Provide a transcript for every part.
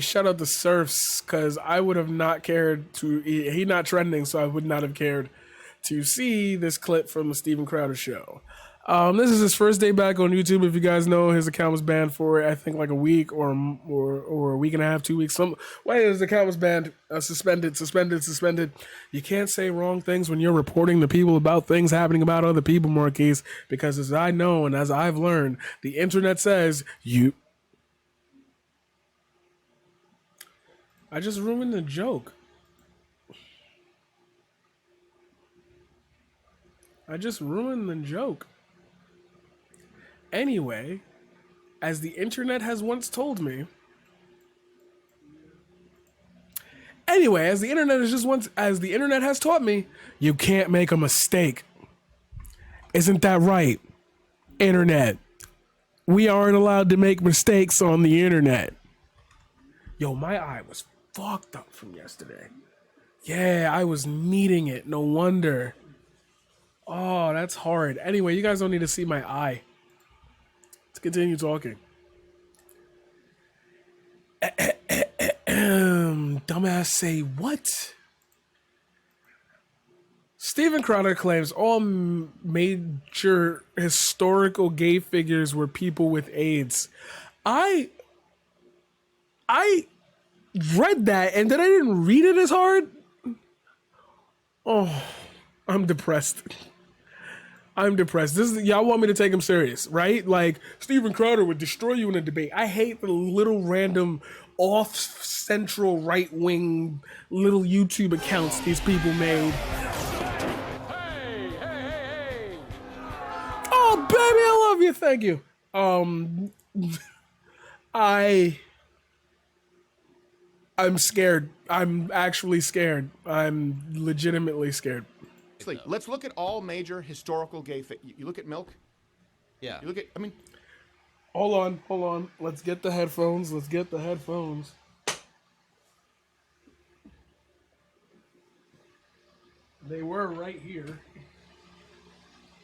Shout out to Surfs, because I would have not cared to. He not trending, so I would not have cared to see this clip from the Steven Crowder show. This is his first day back on YouTube. If you guys know, his account was banned for I think like a week or a week and a half, 2 weeks. His account was banned, suspended. You can't say wrong things when you're reporting to people about things happening about other people, Marquise. Because as I know and as I've learned, the internet says you. I just ruined the joke. Anyway, as the internet has once told me. As the internet has taught me, you can't make a mistake. Isn't that right, internet? We aren't allowed to make mistakes on the internet. Yo, my eye was fucked up from yesterday. Yeah, I was needing it. No wonder. Oh, that's hard. Anyway, you guys don't need to see my eye. Let's continue talking. Dumbass say what? Steven Crowder claims all major historical gay figures were people with AIDS. I read that and then I didn't read it as hard. Oh, I'm depressed. Y'all want me to take him serious, right? Like, Steven Crowder would destroy you in a debate. I hate the little random off-central right-wing little YouTube accounts these people made. Hey. Oh, baby, I love you. Thank you. I'm scared. I'm actually scared. I'm legitimately scared. Let's look at all major historical gay You look at Milk. Yeah. You look at. I mean. Hold on. Let's get the headphones. They were right here.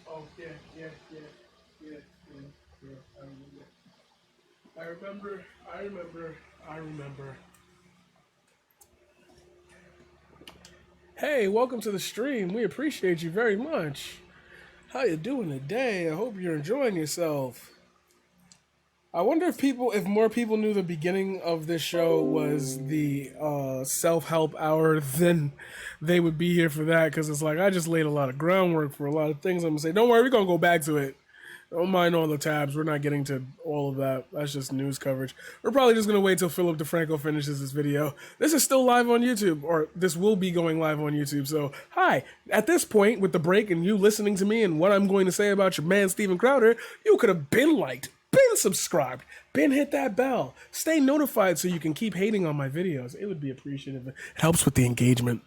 Oh yeah. I remember. Hey, welcome to the stream. We appreciate you very much. How you doing today? I hope you're enjoying yourself. I wonder if more people knew the beginning of this show was the self-help hour, then they would be here for that, because it's like I just laid a lot of groundwork for a lot of things. I'm going to say, don't worry, we're going to go back to it. Don't mind all the tabs. We're not getting to all of that. That's just news coverage. We're probably just going to wait till Philip DeFranco finishes this video. This is still live on YouTube, or this will be going live on YouTube. So, hi. At this point, with the break and you listening to me and what I'm going to say about your man, Steven Crowder, you could have been liked, been subscribed, been hit that bell. Stay notified so you can keep hating on my videos. It would be appreciative. It helps with the engagement.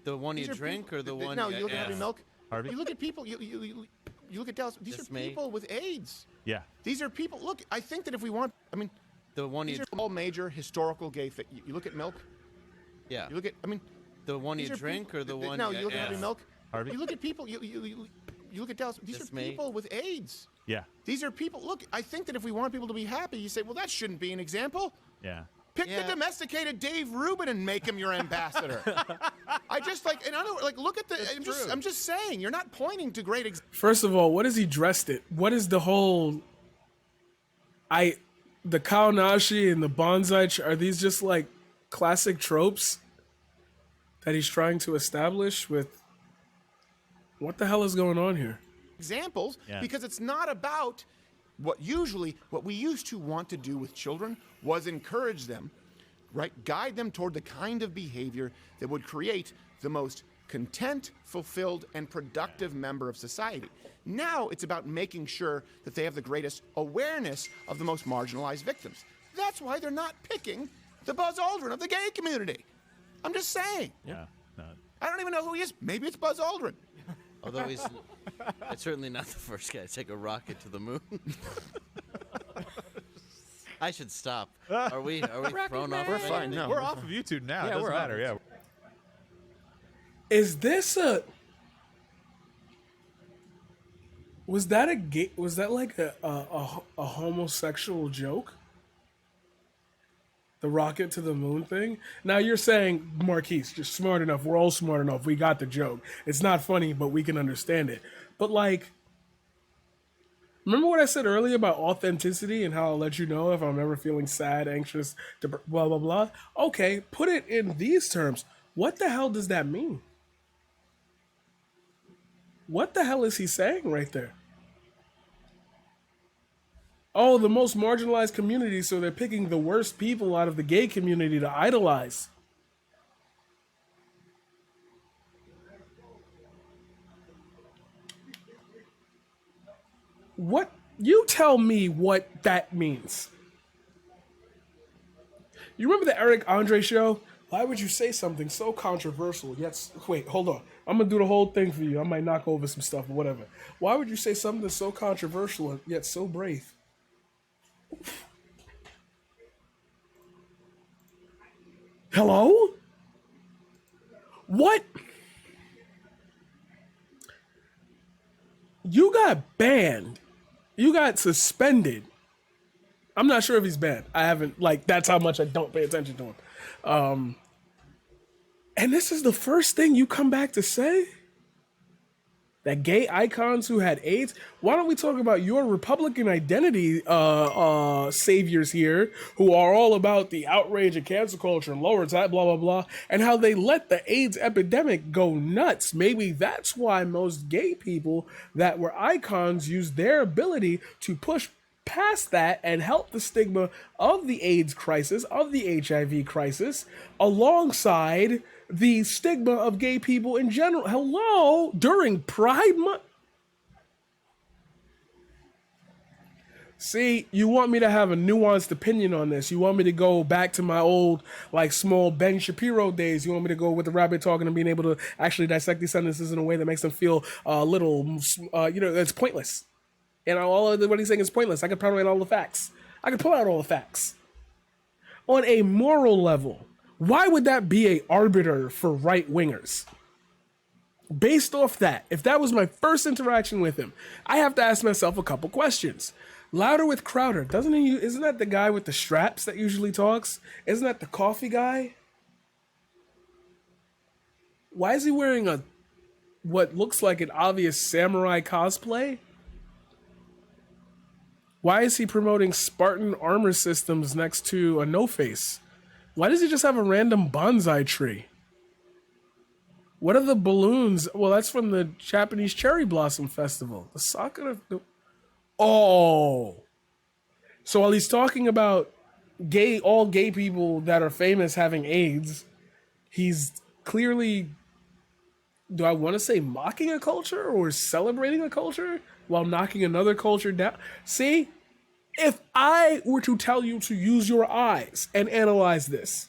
The one you drink or the one you look at Heavy Milk. Harvey? You look at people. You look at Dallas. These are people with AIDS. Yeah. These are people. Look, I think that if we want, I mean, the one these are all major historical gay. You look at Milk. Yeah. You look at. I mean, the one you drink or the one. No, you look at Heavy Milk. Harvey? You look at people. You look at Dallas. These are people with AIDS. Yeah. These are people. Look, I think that if we want people to be happy, you say, well, that shouldn't be an example. Yeah. Pick the domesticated Dave Rubin and make him your ambassador. I just like, in other words, look at the. I'm just saying, you're not pointing to great. First of all, what is he dressed it? What is the whole? The Kaonashi and the bonsai. Are these just like classic tropes that he's trying to establish with? What the hell is going on here? Examples, because it's not about what we used to want to do with children was encourage them, right? Guide them toward the kind of behavior that would create the most content, fulfilled, and productive member of society. Now it's about making sure that they have the greatest awareness of the most marginalized victims. That's why they're not picking the Buzz Aldrin of the gay community. I'm just saying. Yeah. No. I don't even know who he is. Maybe it's Buzz Aldrin. Although it's certainly not the first guy to take a rocket to the moon. I should stop. Are we thrown off? We're fine. No, we're off of YouTube now. It doesn't matter. Yeah. Is this a? Was that a gay? Was that like a homosexual joke? The rocket to the moon thing? Now you're saying, Marquise, you're smart enough. We're all smart enough. We got the joke. It's not funny, but we can understand it. But like, remember what I said earlier about authenticity and how I'll let you know if I'm ever feeling sad, anxious, blah, blah, blah? Okay, put it in these terms. What the hell does that mean? What the hell is he saying right there? Oh, the most marginalized community, so they're picking the worst people out of the gay community to idolize. What? You tell me what that means. You remember the Eric Andre show? Why would you say something so controversial yet... Wait, hold on. I'm going to do the whole thing for you. I might knock over some stuff or whatever. Why would you say something so controversial yet so brave? Hello? What? You got banned. You got suspended. I'm not sure if he's banned. I haven't, like, that's how much I don't pay attention to him. And this is the first thing you come back to say? That gay icons who had AIDS? Why don't we talk about your Republican identity saviors here who are all about the outrage of cancel culture and lower type, blah, blah, blah, and how they let the AIDS epidemic go nuts. Maybe that's why most gay people that were icons used their ability to push past that and help the stigma of the AIDS crisis, of the HIV crisis, alongside the stigma of gay people in general. Hello, during Pride Month. See, you want me to have a nuanced opinion on this. You want me to go back to my old, like, small Ben Shapiro days. You want me to go with the rabbit talking and being able to actually dissect these sentences in a way that makes them feel a little, it's pointless. You know, all of what he's saying is pointless. I could pull out all the facts. On a moral level, why would that be a arbiter for right-wingers? Based off that, if that was my first interaction with him, I have to ask myself a couple questions. Louder with Crowder, isn't that the guy with the straps that usually talks? Isn't that the coffee guy? Why is he wearing what looks like an obvious samurai cosplay? Why is he promoting Spartan armor systems next to a no-face? Why does he just have a random bonsai tree? What are the balloons? Well, that's from the Japanese Cherry Blossom Festival. The Sakura... Oh! So while he's talking about all gay people that are famous having AIDS, he's clearly... Do I want to say mocking a culture or celebrating a culture while knocking another culture down? See, if I were to tell you to use your eyes and analyze this,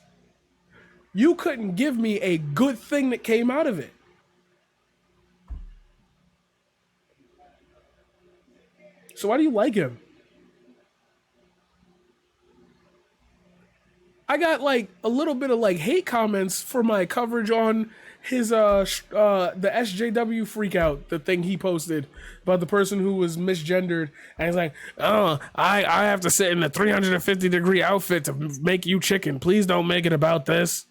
you couldn't give me a good thing that came out of it. So why do you like him? I got like a little bit of like hate comments for my coverage on his the SJW freakout, the thing he posted about the person who was misgendered, and he's like, oh, I have to sit in a 350-degree outfit to make you chicken. Please don't make it about this.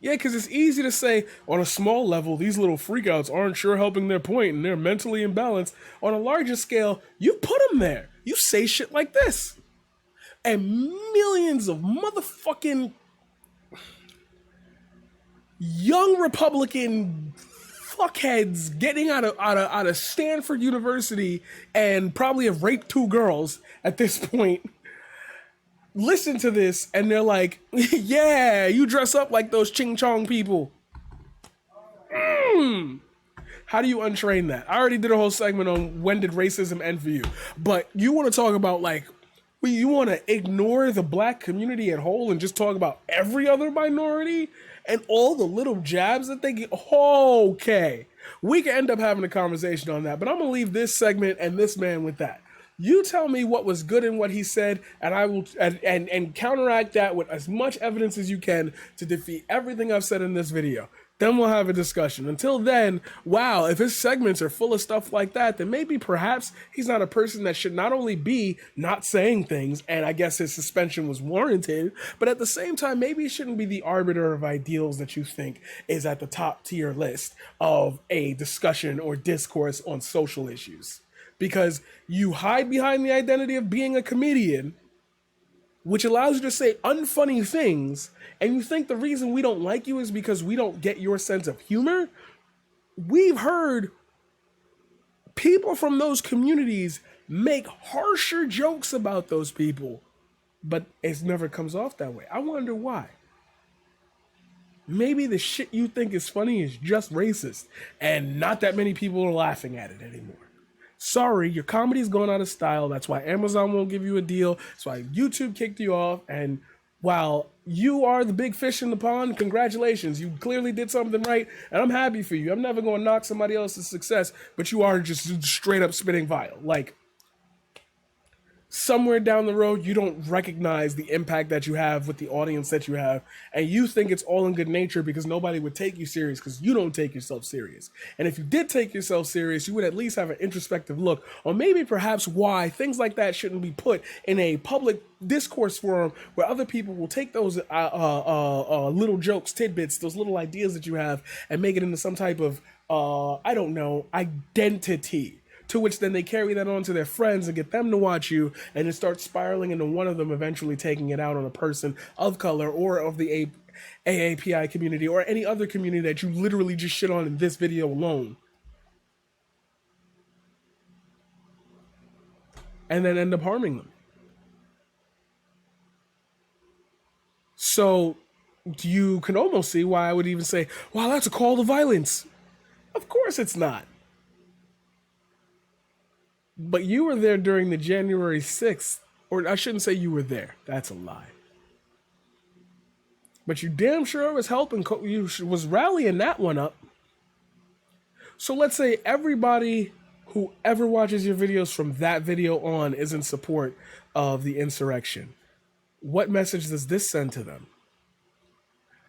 Yeah, because it's easy to say on a small level, these little freakouts aren't sure helping their point and they're mentally imbalanced. On a larger scale, you put them there. You say shit like this. And millions of motherfucking young Republican fuckheads getting out of Stanford University and probably have raped 2 girls at this point listen to this and they're like, yeah, you dress up like those Ching Chong people. How do you untrain that? I already did a whole segment on when did racism end for you, but you want to talk about like, you want to ignore the black community at whole and just talk about every other minority and all the little jabs that they get. Okay, we can end up having a conversation on that, but I'm gonna leave this segment and this man with that. You tell me what was good in what he said, and I will and counteract that with as much evidence as you can to defeat everything I've said in this video. Then we'll have a discussion. Until then, wow, if his segments are full of stuff like that, then maybe perhaps he's not a person that should not only be not saying things, and I guess his suspension was warranted, but at the same time, maybe he shouldn't be the arbiter of ideals that you think is at the top tier list of a discussion or discourse on social issues. Because you hide behind the identity of being a comedian, which allows you to say unfunny things, and you think the reason we don't like you is because we don't get your sense of humor. We've heard people from those communities make harsher jokes about those people, but it never comes off that way. I wonder why. Maybe the shit you think is funny is just racist, and not that many people are laughing at it anymore. Sorry, your comedy's going out of style. That's why Amazon won't give you a deal. That's why YouTube kicked you off. And while you are the big fish in the pond, congratulations. You clearly did something right, and I'm happy for you. I'm never going to knock somebody else's success, but you are just straight up spitting vile. Like, somewhere down the road, you don't recognize the impact that you have with the audience that you have, and you think it's all in good nature because nobody would take you serious because you don't take yourself serious. And if you did take yourself serious, you would at least have an introspective look on maybe perhaps why things like that shouldn't be put in a public discourse forum where other people will take those little jokes, tidbits, those little ideas that you have and make it into some type of, I don't know, identity. To which then they carry that on to their friends and get them to watch you, and it starts spiraling into one of them eventually taking it out on a person of color or of the AAPI community or any other community that you literally just shit on in this video alone. And then end up harming them. So you can almost see why I would even say, wow, that's a call to violence. Of course it's not. But you were there during the January 6th, or I shouldn't say you were there. That's a lie. But you damn sure was helping, you was rallying that one up. So let's say everybody who ever watches your videos from that video on is in support of the insurrection. What message does this send to them?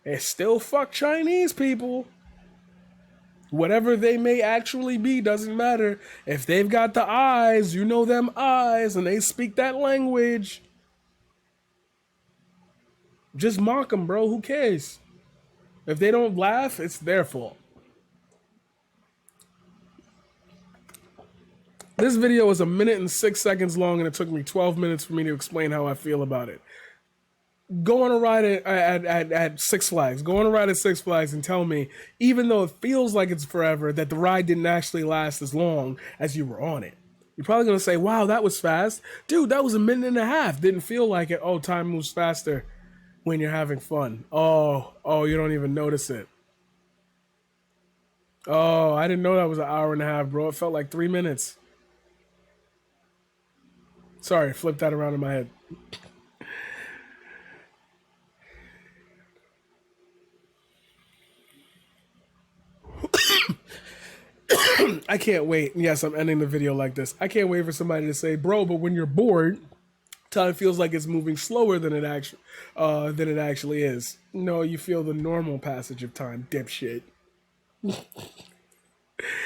It's still fuck Chinese people. Whatever they may actually be doesn't matter. If they've got the eyes, you know them eyes, and they speak that language. Just mock them, bro. Who cares? If they don't laugh, it's their fault. This video was 1 minute and 6 seconds long, and it took me 12 minutes for me to explain how I feel about it. Go on a ride at Six Flags. Go on a ride at Six Flags and tell me, even though it feels like it's forever, that the ride didn't actually last as long as you were on it. You're probably going to say, wow, that was fast. Dude, that was 1.5 minutes. Didn't feel like it. Oh, time moves faster when you're having fun. Oh, you don't even notice it. Oh, I didn't know that was 1.5 hours, bro. It felt like 3 minutes. Sorry, flip that around in my head. I can't wait. Yes, I'm ending the video like this. I can't wait for somebody to say, bro, but when you're bored, time feels like it's moving slower than it actually is. No, you feel the normal passage of time, dipshit.